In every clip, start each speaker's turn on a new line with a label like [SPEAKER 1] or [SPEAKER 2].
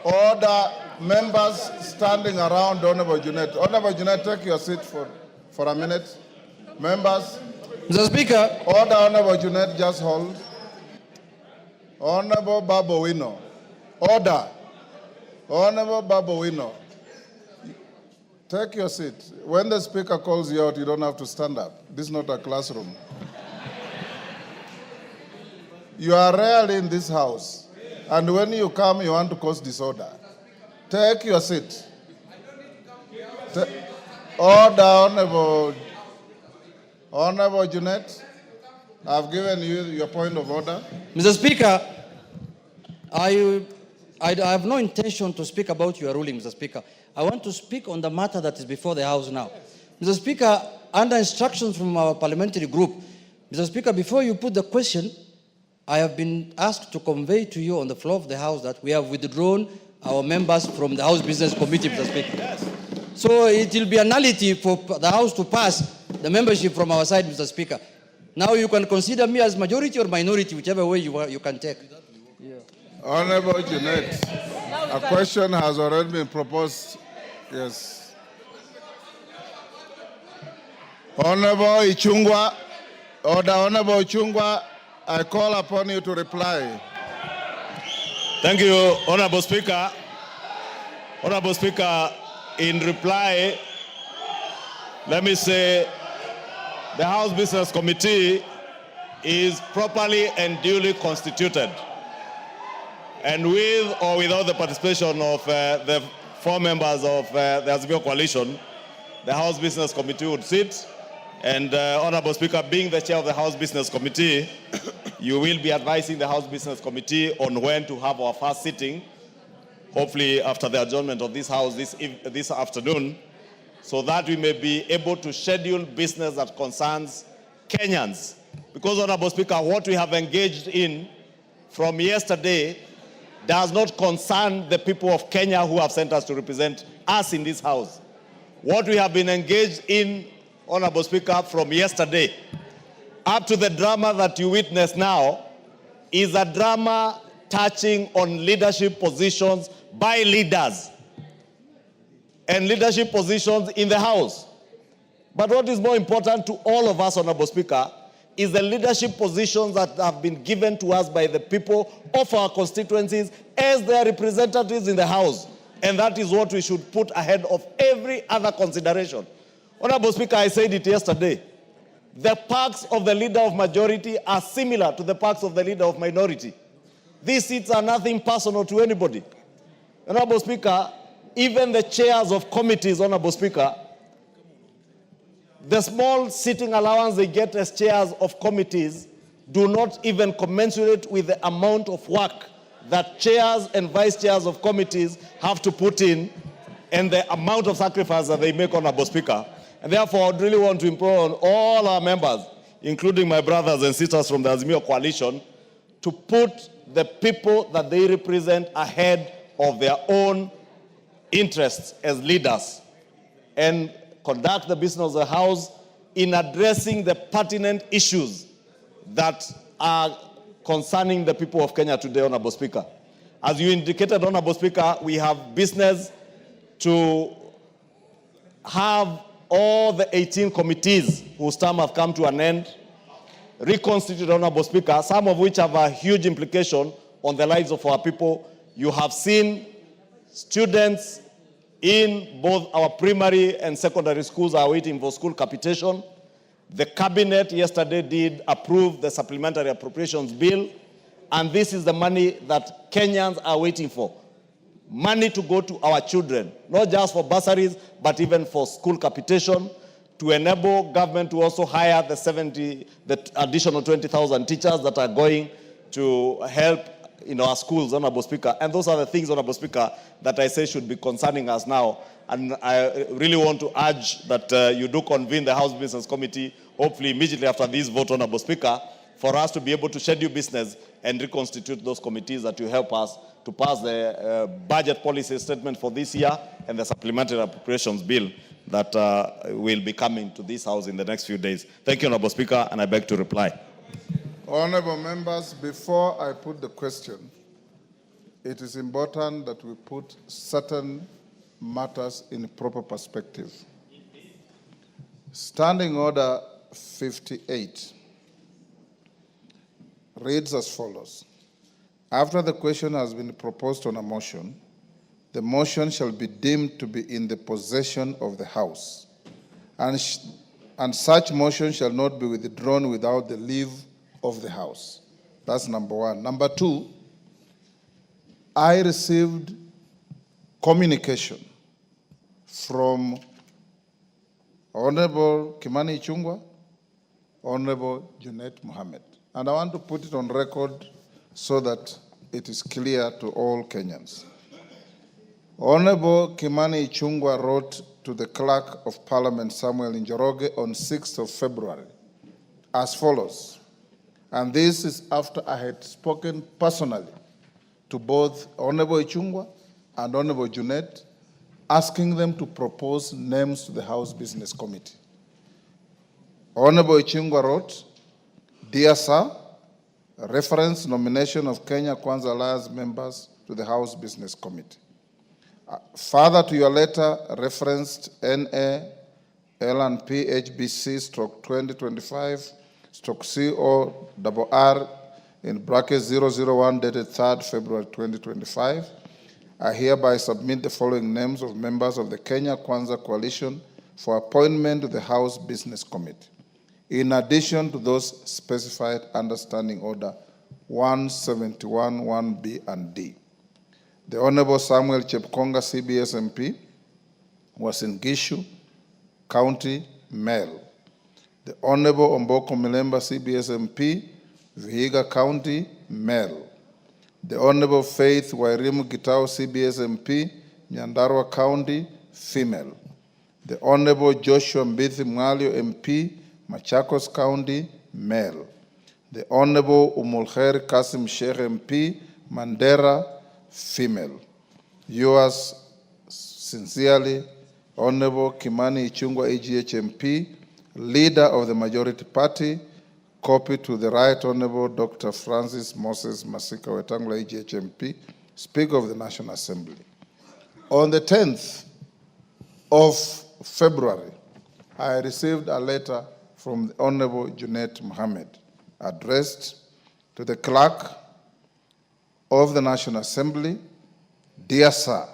[SPEAKER 1] Order, members standing around Honorable Junet. Honorable Junet, take your seat for a minute. Members.
[SPEAKER 2] Mr. Speaker.
[SPEAKER 1] Order, Honorable Junet, just hold. Honorable Babowino. Order. Honorable Babowino. Take your seat. When the speaker calls you out, you don't have to stand up. This is not a classroom. You are rarely in this house. And when you come, you want to cause disorder. Take your seat. Order, Honorable Junet. I've given you your point of order.
[SPEAKER 2] Mr. Speaker, I have no intention to speak about your ruling, Mr. Speaker. I want to speak on the matter that is before the House now. Mr. Speaker, under instructions from our parliamentary group, Mr. Speaker, before you put the question, I have been asked to convey to you on the floor of the House that we have withdrawn our members from the House Business Committee, Mr. Speaker. Yes. So it will be a nullity for the House to pass the membership from our side, Mr. Speaker. Now you can consider me as majority or minority, whichever way you can take.
[SPEAKER 1] Yeah. Honorable Junet, a question has already been proposed. Yes. Honorable Ichungwa, Order, Honorable Ichungwa, I call upon you to reply.
[SPEAKER 3] Thank you, Honorable Speaker. Honorable Speaker, in reply, let me say the House Business Committee is properly and duly constituted. And with or without the participation of the 4 members of the Azimio coalition, the House Business Committee would sit. And Honorable Speaker, being the chair of the House Business Committee, you will be advising the House Business Committee on when to have our first sitting, hopefully after the adjournment of this House this afternoon, so that we may be able to schedule business that concerns Kenyans. Because, Honorable Speaker, what we have engaged in from yesterday does not concern the people of Kenya who have sent us to represent us in this House. What we have been engaged in, Honorable Speaker, from yesterday up to the drama that you witness now is a drama touching on leadership positions by leaders and leadership positions in the House. But what is more important to all of us, Honorable Speaker, is the leadership positions that have been given to us by the people of our constituencies as their representatives in the House. And that is what we should put ahead of every other consideration. Honorable Speaker, I said it yesterday. The perks of the leader of majority are similar to the perks of the leader of minority. These seats are nothing personal to anybody. Honorable Speaker, even the chairs of committees, Honorable Speaker, the small sitting allowance they get as chairs of committees do not even commensurate with the amount of work that chairs and vice chairs of committees have to put in and the amount of sacrifice that they make, Honorable Speaker. And therefore, I really want to implore on all our members, including my brothers and sisters from the Azimio coalition, to put the people that they represent ahead of their own interests as leaders and conduct the business of the House in addressing the pertinent issues that are concerning the people of Kenya today, Honorable Speaker. As you indicated, Honorable Speaker, we have business to have all the 18 committees whose term have come to an end reconstituted, Honorable Speaker, some of which have a huge implication on the lives of our people. You have seen students in both our primary and secondary schools are waiting for school capitation. The cabinet yesterday did approve the supplementary appropriations bill, and this is the money that Kenyans are waiting for. Money to go to our children, not just for bursaries, but even for school capitation, to enable government to also hire the additional 20,000 teachers that are going to help in our schools, Honorable Speaker. And those are the things, Honorable Speaker, that I say should be concerning us now. And I really want to urge that you do convene the House Business Committee, hopefully immediately after this vote, Honorable Speaker, for us to be able to schedule business and reconstitute those committees that will help us to pass the budget policy statement for this year and the supplementary appropriations bill that will be coming to this House in the next few days. Thank you, Honorable Speaker, and I beg to reply.
[SPEAKER 1] Honorable members, before I put the question, it is important that we put certain matters in proper perspective. Standing Order 58 reads as follows. After the question has been proposed on a motion, the motion shall be deemed to be in the possession of the House, and such motion shall not be withdrawn without the leave of the House. That's number one. Number two, I received communication from Honorable Kimani Ichung'wah, Honorable Junet Mohammed. And I want to put it on record so that it is clear to all Kenyans. Honorable Kimani Ichung'wah wrote to the Clerk of Parliament, Samuel Njoroge, on 6th of February as follows. And this is after I had spoken personally to both Honorable Ichung'wah and Honorable Junet, asking them to propose names to the House Business Committee. Honorable Ichung'wah wrote, Dear Sir, reference nomination of Kenya Kwanza Alliance members to the House Business Committee. Further to your letter referenced NA L&P HBC 2025/CORR in bracket 001 dated 3rd February 2025. I hereby submit the following names of members of the Kenya Kwanza Coalition for appointment to the House Business Committee, in addition to those specified under Standing Order 171, 1B and D. The Honorable Samuel Chepkonga, CBS MP, was in Gishu County, male. The Honorable Omboko Milemba, CBS MP, Vihiga County, male. The Honorable Faith Wairimu Gitau, CBS MP, Nyandarua County, female. The Honorable Joshua Mbithi Mwalio MP, Machakos County, male. The Honorable Umulkhair Kasim Sheikh MP, Mandera, female. Yours sincerely, Honorable Kimani Ichung'wah, AGH MP, Leader of the Majority Party, copy to the Right Honorable Dr. Francis Moses Masika Wetangula, AGH MP, Speaker of the National Assembly. On the 10th of February, I received a letter from the Honorable Junet Mohammed addressed to the Clerk of the National Assembly. Dear Sir,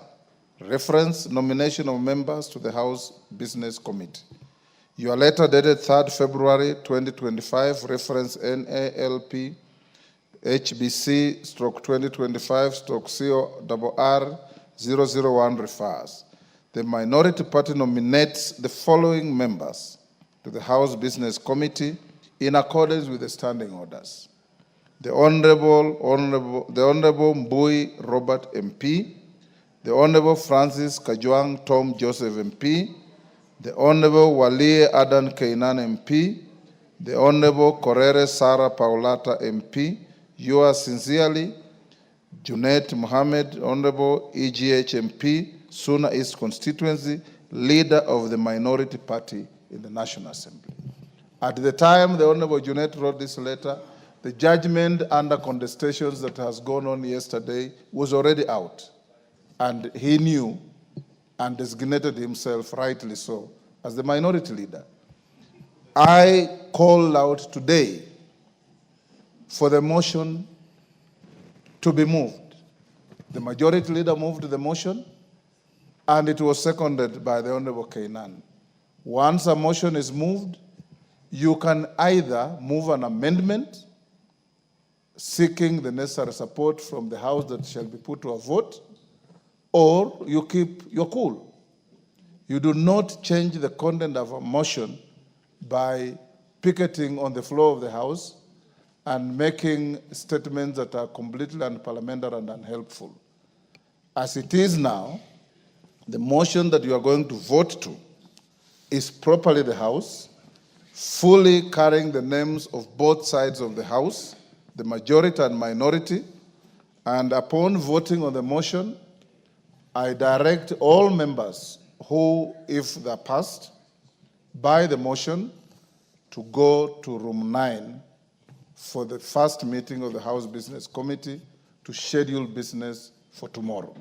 [SPEAKER 1] reference nomination of members to the House Business Committee. Your letter dated 3rd February 2025, reference NALP HBC /2025/CORR 001 refers. The Minority Party nominates the following members to the House Business Committee in accordance with the standing orders. The Honorable Mbui Robert MP, the Honorable Francis Kajwang Tom Joseph MP, the Honorable Walie Adan Keinan MP, the Honorable Korere Sarah Paulata MP, yours sincerely, Junet Mohammed, Honorable EGH MP, Suna East Constituency, Leader of the Minority Party in the National Assembly. At the time the Honorable Junet wrote this letter, the judgment under contestations that has gone on yesterday was already out. And he knew and designated himself, rightly so, as the minority leader. I call out today for the motion to be moved. The majority leader moved the motion, and it was seconded by the Honorable Keinan. Once a motion is moved, you can either move an amendment seeking the necessary support from the House that shall be put to a vote, or you keep your cool. You do not change the content of a motion by picketing on the floor of the House and making statements that are completely unparliamentary and unhelpful. As it is now, the motion that you are going to vote to is properly the House, fully carrying the names of both sides of the House, the majority and minority, and upon voting on the motion, I direct all members who, if they're passed by the motion, to go to room 9 for the first meeting of the House Business Committee to schedule business for tomorrow.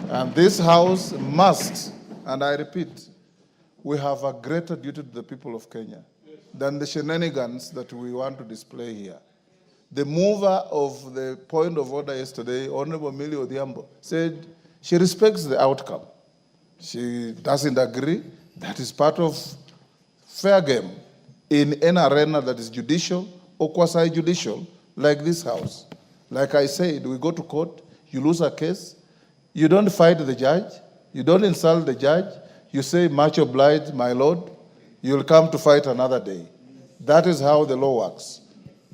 [SPEAKER 1] And this House must, and I repeat, we have a greater duty to the people of Kenya than the shenanigans that we want to display here. The mover of the point of order yesterday, Honorable Millie Odhiambo, said she respects the outcome. She doesn't agree. That is part of fair game in an arena that is judicial or quasi-judicial, like this House. Like I said, we go to court, you lose a case, you don't fight the judge, you don't insult the judge, you say, much obliged, my lord, you'll come to fight another day. That is how the law works.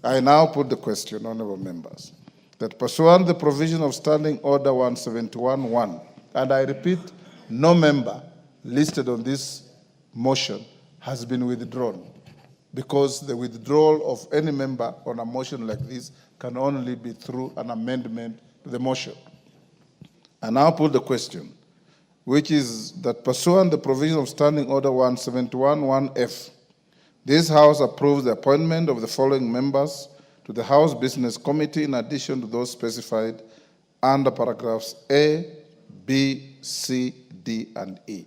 [SPEAKER 1] I now put the question, honorable members, that pursuant the provision of Standing Order 171-1, and I repeat, no member listed on this motion has been withdrawn, because the withdrawal of any member on a motion like this can only be through an amendment to the motion. I now put the question, which is that pursuant the provision of Standing Order 171-1F, this House approves the appointment of the following members to the House Business Committee in addition to those specified under paragraphs A, B, C, D, and E.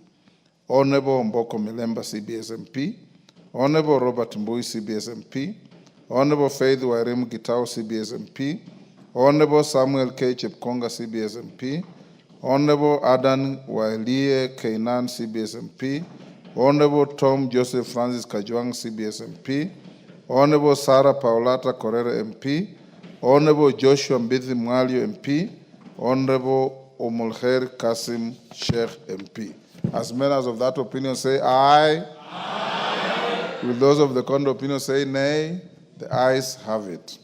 [SPEAKER 1] Honorable Mboko Milemba, CBS MP. Honorable Robert Mbui, CBS MP. Honorable Faith Wairimu Gitau, CBS MP. Honorable Samuel K. Chepkonga, CBS MP. Honorable Adan Wailie Kainan, CBS MP. Honorable Tom Joseph Francis Kajwang, CBS MP. Honorable Sarah Paulata Correra MP. Honorable Joshua Mbithi Mwalio MP. Honorable Omulkhair Kasim Sheikh MP. As members of that opinion say aye. Aye. Will those of the contrary opinion say nay? The ayes have it.